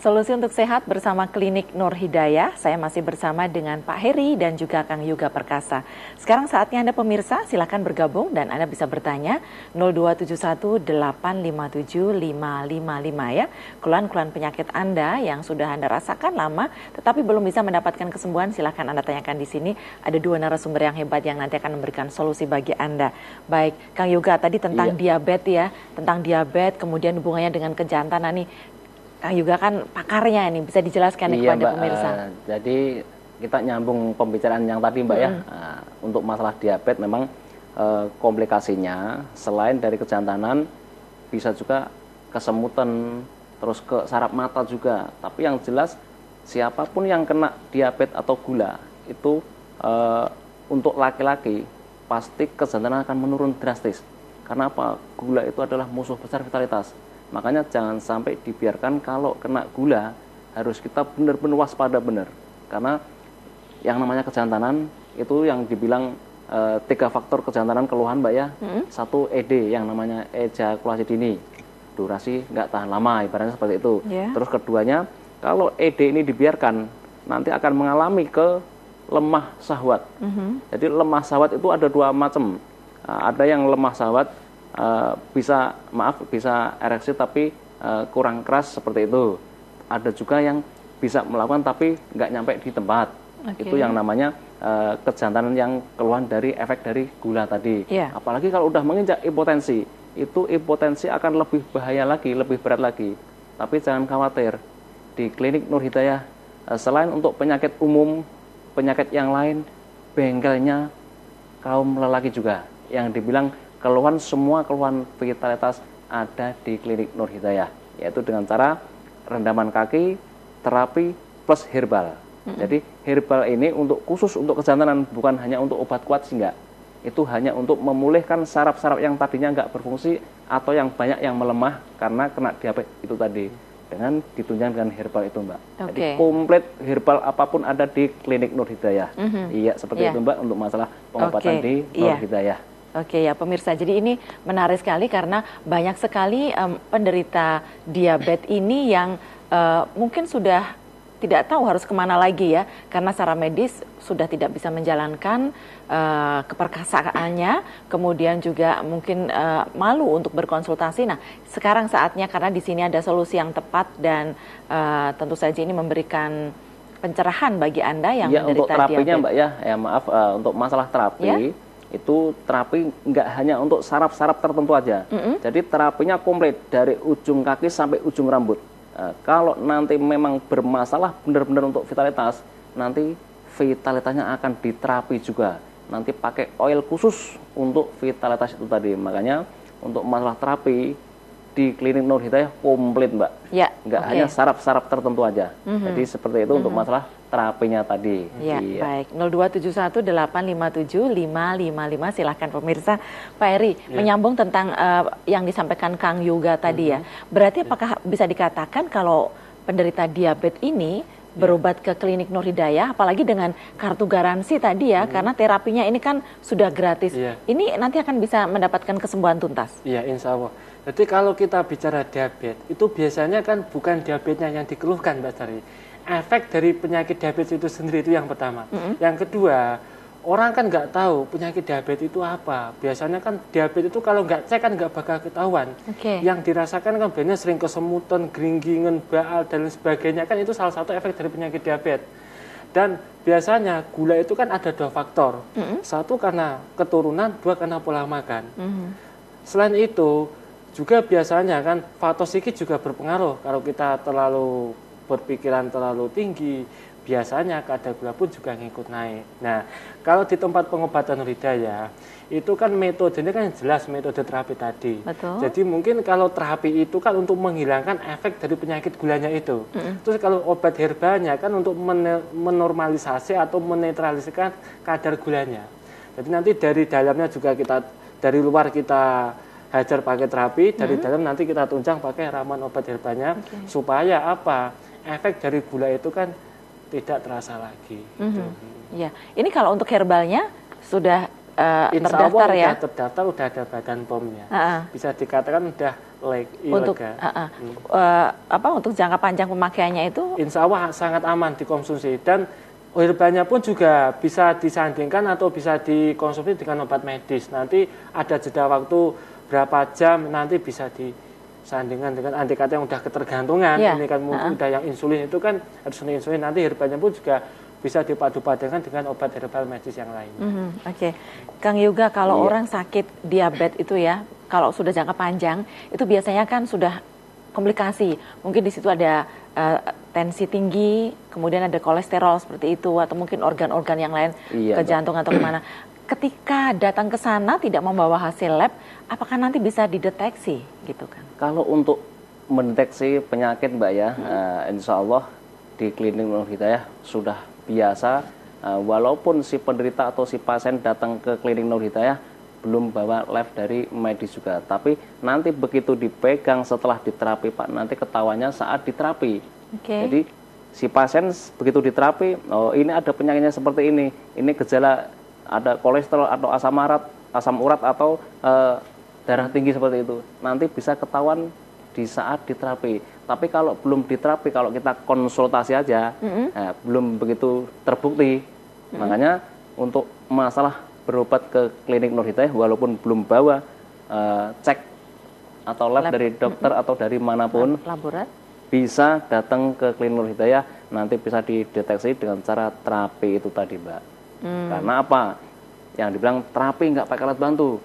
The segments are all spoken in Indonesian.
Solusi untuk sehat bersama Klinik Nur Hidayah. Saya masih bersama dengan Pak Heri dan juga Kang Yoga Perkasa. Sekarang saatnya Anda pemirsa, silakan bergabung dan Anda bisa bertanya 0271-857-555 ya. Keluhan-keluhan penyakit Anda yang sudah Anda rasakan lama tetapi belum bisa mendapatkan kesembuhan, silakan Anda tanyakan di sini. Ada dua narasumber yang hebat yang nanti akan memberikan solusi bagi Anda. Baik, Kang Yoga tadi tentang diabetes ya, tentang diabetes kemudian hubungannya dengan kejantanan nih. Kang Yoga kan pakarnya nih, bisa dijelaskan nih kepada Mbak, pemirsa. Jadi kita nyambung pembicaraan yang tadi Mbak ya, untuk masalah diabetes memang komplikasinya selain dari kejantanan bisa juga kesemutan, terus ke saraf mata juga. Tapi yang jelas siapapun yang kena diabetes atau gula itu untuk laki-laki pasti kejantanan akan menurun drastis. Karena apa? Gula itu adalah musuh besar vitalitas. Makanya jangan sampai dibiarkan kalau kena gula, harus kita benar-benar waspada benar. Karena yang namanya kejantanan itu yang dibilang 3 faktor kejantanan keluhan Mbak ya. Satu ED yang namanya ejakulasi dini, durasi nggak tahan lama ibaratnya seperti itu. Terus keduanya, kalau ED ini dibiarkan nanti akan mengalami ke lemah syahwat. Jadi lemah syahwat itu ada 2 macam. Ada yang lemah syahwat bisa ereksi tapi kurang keras seperti itu. Ada juga yang bisa melakukan tapi nggak nyampe di tempat. Itu yang namanya kejantanan yang keluhan dari efek dari gula tadi. Apalagi kalau udah menginjak hipotensi, itu hipotensi akan lebih bahaya lagi, lebih berat lagi. Tapi jangan khawatir, di Klinik Nur Hidayah selain untuk penyakit umum, penyakit yang lain, bengkelnya kaum lelaki juga yang dibilang semua keluhan vitalitas ada di Klinik Nur Hidayah, yaitu dengan cara rendaman kaki, terapi plus herbal. Jadi herbal ini khusus untuk kejantanan, bukan hanya untuk obat kuat sih enggak. Itu hanya untuk memulihkan saraf-saraf yang tadinya enggak berfungsi atau yang banyak yang melemah karena kena diabetes itu tadi. Dengan ditunjang dengan herbal itu Mbak. Jadi komplit herbal apapun ada di Klinik Nur Hidayah. Iya seperti itu Mbak untuk masalah pengobatan di Nur Hidayah. Oke ya pemirsa, jadi ini menarik sekali karena banyak sekali penderita diabetes ini yang mungkin sudah tidak tahu harus kemana lagi ya, karena secara medis sudah tidak bisa menjalankan keperkasaannya, kemudian juga mungkin malu untuk berkonsultasi. Nah sekarang saatnya, karena di sini ada solusi yang tepat dan tentu saja ini memberikan pencerahan bagi Anda yang menderita untuk terapinya diabetes. Mbak ya maaf, untuk masalah terapi itu terapi nggak hanya untuk saraf-saraf tertentu aja. Jadi terapinya komplit dari ujung kaki sampai ujung rambut. Kalau nanti memang bermasalah benar-benar untuk vitalitas, nanti vitalitasnya akan diterapi juga. Nanti pakai oil khusus untuk vitalitas itu tadi. Makanya untuk masalah terapi di Klinik Nur Hidayah komplit Mbak. Nggak hanya saraf-saraf tertentu aja. Jadi seperti itu untuk masalah terapinya tadi. Baik. 0271-857-555 silahkan pemirsa. Pak Heri, menyambung tentang yang disampaikan Kang Yoga tadi ya. Berarti apakah bisa dikatakan kalau penderita diabetes ini berobat ke Klinik Nur Hidayah, apalagi dengan kartu garansi tadi ya, karena terapinya ini kan sudah gratis. Ini nanti akan bisa mendapatkan kesembuhan tuntas? Iya, insya Allah. Jadi kalau kita bicara diabetes, itu biasanya kan bukan diabetesnya yang dikeluhkan Mbak Sari. Efek dari penyakit diabetes itu sendiri itu yang pertama. Yang kedua, orang kan nggak tahu penyakit diabetes itu apa. Biasanya kan diabetes itu kalau nggak cek kan nggak bakal ketahuan. Yang dirasakan kan biasanya sering kesemutan, geringgingan, baal, dan sebagainya. Kan itu salah satu efek dari penyakit diabetes. Dan biasanya gula itu kan ada 2 faktor. Satu karena keturunan, 2 karena pola makan. Selain itu, juga biasanya kan faktor psikis juga berpengaruh. Kalau kita terlalu berpikiran terlalu tinggi, biasanya kadar gula pun juga ngikut naik. Nah, kalau di tempat pengobatan Nur Hidayah, itu kan metodenya kan jelas metode terapi tadi. Jadi mungkin kalau terapi itu kan untuk menghilangkan efek dari penyakit gulanya itu. Terus kalau obat herbalnya kan untuk menormalisasi atau menetralisasikan kadar gulanya. Jadi nanti dari dalamnya juga dari luar kita hajar pakai terapi, dari dalam nanti kita tunjang pakai ramuan obat herbalnya, supaya apa? Efek dari gula itu kan tidak terasa lagi. Ini kalau untuk herbalnya sudah Insya terdaftar Allah ya? Sudah terdaftar, udah ada badan POM-nya. Bisa dikatakan udah Untuk untuk jangka panjang pemakaiannya itu insya Allah sangat aman dikonsumsi, dan herbanya pun juga bisa disandingkan atau bisa dikonsumsi dengan obat medis. Nanti ada jeda waktu berapa jam, nanti bisa disandingkan dengan andai kata yang udah ketergantungan. Ini kan udah yang insulin itu kan harus insulin, nanti herbanya pun juga bisa dipadu-padankan dengan obat herbal medis yang lainnya. Oke. Kang Yoga, kalau orang sakit diabetes itu ya, kalau sudah jangka panjang, itu biasanya kan sudah komplikasi. Mungkin di situ ada tensi tinggi, kemudian ada kolesterol seperti itu, atau mungkin organ-organ yang lain ke jantung atau kemana. Ketika datang ke sana tidak membawa hasil lab, apakah nanti bisa dideteksi gitu kan? Kalau untuk mendeteksi penyakit Mbak ya, insya Allah di klinik Nur Hidayah sudah biasa, walaupun si penderita atau si pasien datang ke klinik Nur Hidayah belum bawa lab dari medis juga, tapi nanti begitu dipegang setelah diterapi Pak, nanti ketahuannya saat diterapi. Jadi si pasien begitu diterapi, oh ini ada penyakitnya seperti ini gejala ada kolesterol atau asam urat atau darah tinggi seperti itu, nanti bisa ketahuan di saat diterapi. Tapi kalau belum diterapi, kalau kita konsultasi aja, belum begitu terbukti. Makanya untuk masalah berobat ke klinik Nur Hidayah, walaupun belum bawa cek atau lab dari dokter atau dari manapun, laborat, bisa datang ke klinik Nur Hidayah, nanti bisa dideteksi dengan cara terapi itu tadi Mbak. Karena apa? Yang dibilang terapi nggak pakai alat bantu,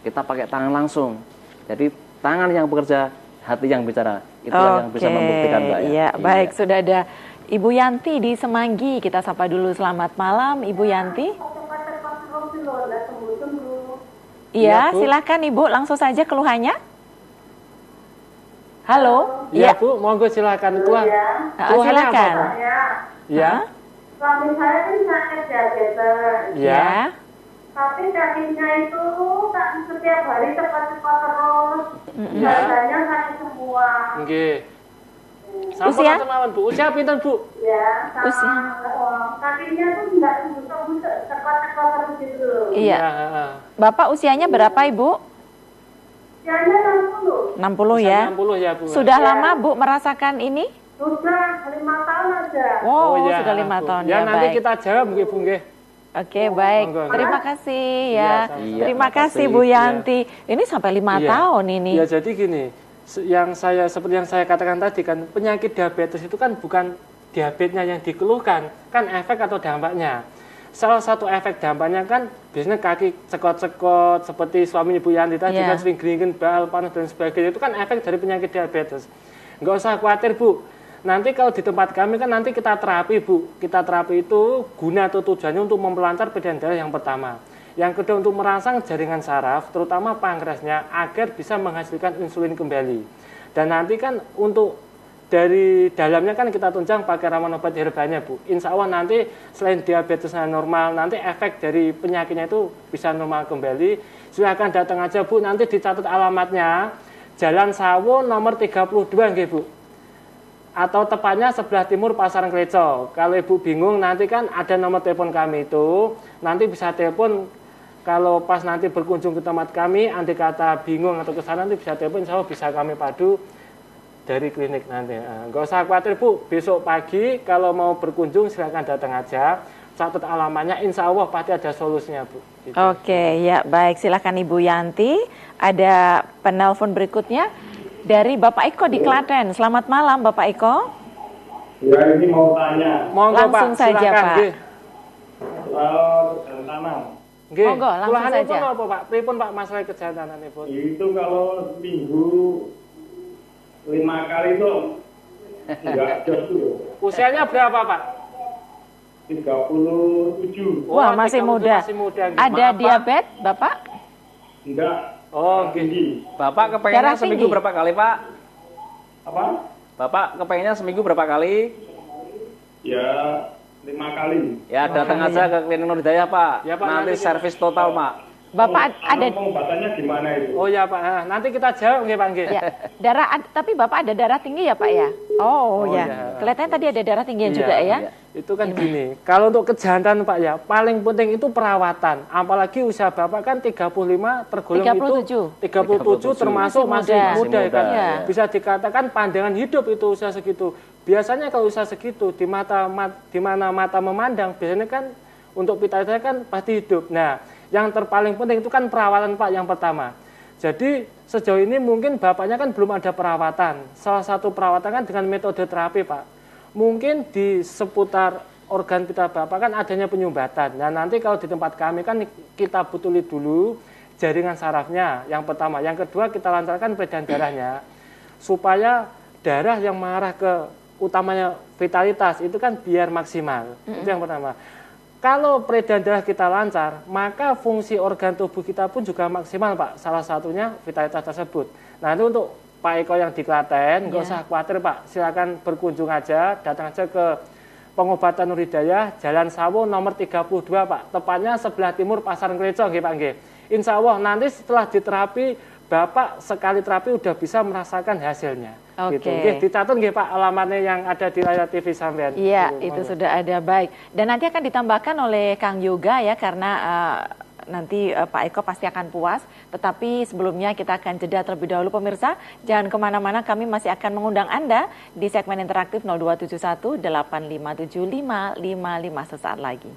kita pakai tangan langsung. Jadi tangan yang bekerja, hati yang bicara. Itulah yang bisa membuktikan Mbak ya. Iya, baik. Sudah ada Ibu Yanti di Semanggi. Kita sapa dulu. Selamat malam Ibu Yanti. Iya, silakan Ibu, langsung saja keluhannya. Halo. Iya Bu, monggo silakan keluhan. Silakan. Iya. Suami saya kan sakit diabetes. Iya. Tapi kakinya itu kan setiap hari cepat-cepat terus. Badannya sakit semua. Nggih. Usia? Bu. Usia pinten Bu? Ya, sama Usia. kakinya tuh enggak busuk-busuk, cepat-cepat terus gitu. Iya. Bapak usianya berapa Ibu? Usianya 60. 60 ya. 60 ya Bu. Sudah lama Bu merasakan ini? Sudah 5 tahun aja. Wow, iya, sudah 5 Bu. tahun Ya ya, nanti baik. kita jawab nggih Bu nggih. Oke, baik. Monggo. Terima kasih ya. Iya, sama-sama. Terima kasih Bu Yanti. Ini sampai 5 tahun ini. Ya jadi gini, seperti yang saya katakan tadi kan, penyakit diabetes itu kan bukan diabetesnya yang dikeluhkan, kan efek atau dampaknya. Salah satu efek dampaknya kan biasanya kaki cekot-cekot seperti suami Ibu Yanti tadi kan sering geringin bal, panas dan sebagainya. Itu kan efek dari penyakit diabetes. Nggak usah khawatir Bu. Nanti kalau di tempat kami kan nanti kita terapi Bu. Kita terapi itu guna atau tujuannya untuk memperlancar peredaran darah yang pertama. Yang kedua untuk merangsang jaringan saraf, terutama pankreasnya agar bisa menghasilkan insulin kembali. Dan nanti kan untuk dari dalamnya kan kita tunjang pakai ramuan obat herbalnya Bu. Insya Allah nanti selain diabetesnya normal, nanti efek dari penyakitnya itu bisa normal kembali. Silahkan datang aja Bu, nanti dicatat alamatnya. Jalan Sawo nomor 32 nggih Bu. Atau tepatnya sebelah timur Pasar Kleco. Kalau Ibu bingung nanti kan ada nomor telepon kami itu. Nanti bisa telepon kalau pas nanti berkunjung ke tempat kami, andai kata bingung atau kesana nanti bisa telepon, insya Allah bisa kami padu dari klinik nanti. Nggak usah khawatir Bu, besok pagi kalau mau berkunjung silakan datang aja. Catat alamatnya, insya Allah pasti ada solusinya Bu. Gitu. Oke, ya baik. Silakan Ibu Yanti. Ada penelpon berikutnya dari Bapak Eko di Klaten. Selamat malam Bapak Eko. Ya ini mau tanya. Monggo, Langsung Pak, saja silakan, Pak. nggih. Soal kejantanan. Nggih. Monggo, langsung Keluhanipun saja. apa Pak? Pripun Pak masalah kejantananipun? Itu kalau seminggu 5 kali itu enggak jos tuh. Usianya berapa Pak? 37. Wah, Oh, masih 37, muda. masih muda. Ada Maaf, Pak. diabetes Bapak? Enggak. Oh, tinggi. Bapak kepengennya Darah seminggu tinggi? berapa kali Pak? Apa? Bapak kepengennya seminggu berapa kali? Ya 5 kali. Ya datang aja ke klinik Nur Hidayah Pak. Ya, Pak, Nanti nanti servis total Pak. Bapak ada Pengobatannya gimana itu? Oh ya Pak, nanti kita jawab nggih Pak nggih. ya, tapi Bapak ada darah tinggi ya Pak ya? Oh, ya. iya. Kelihatannya tadi ada darah tinggi Iya, juga ya. Itu kan gini, kalau untuk kejantan Pak ya, paling penting itu perawatan. Apalagi usia Bapak kan 35 tergolong 37 termasuk masih muda Masih kan. muda, ya. Bisa dikatakan pandangan hidup itu usia segitu. Biasanya kalau usia segitu di mana mata memandang biasanya kan untuk vitalitasnya kan pasti hidup. Nah, yang terpaling penting itu kan perawatan Pak yang pertama. Jadi sejauh ini mungkin Bapaknya kan belum ada perawatan. Salah satu perawatan kan dengan metode terapi Pak. Mungkin di seputar organ vital Bapak kan adanya penyumbatan. Nah nanti kalau di tempat kami kan kita butuli dulu jaringan sarafnya yang pertama. Yang kedua kita lancarkan peredaran darahnya. Supaya darah yang mengarah ke utamanya vitalitas itu kan biar maksimal. Itu yang pertama. Kalau peredaran darah kita lancar, maka fungsi organ tubuh kita pun juga maksimal, Pak. Salah satunya vitalitas tersebut. Nah, itu untuk Pak Eko yang di Klaten, nggak usah khawatir, Pak. Silakan berkunjung aja, datang aja ke Pengobatan Nur Hidayah, Jalan Sawo nomor 32, Pak. Tepatnya sebelah timur Pasar Ngreco, nggih, Pak, nggih. Insya Allah nanti setelah diterapi, Bapak sekali terapi udah bisa merasakan hasilnya. Oke. Gitu. Nggih, dicatat nggih Pak alamatnya yang ada di layar TV sampean. Iya, itu sudah ada, baik. Dan nanti akan ditambahkan oleh Kang Yoga ya, karena nanti Pak Eko pasti akan puas. Tetapi sebelumnya kita akan jeda terlebih dahulu pemirsa. Jangan kemana-mana, kami masih akan mengundang Anda di segmen interaktif 0271 857 555 sesaat lagi.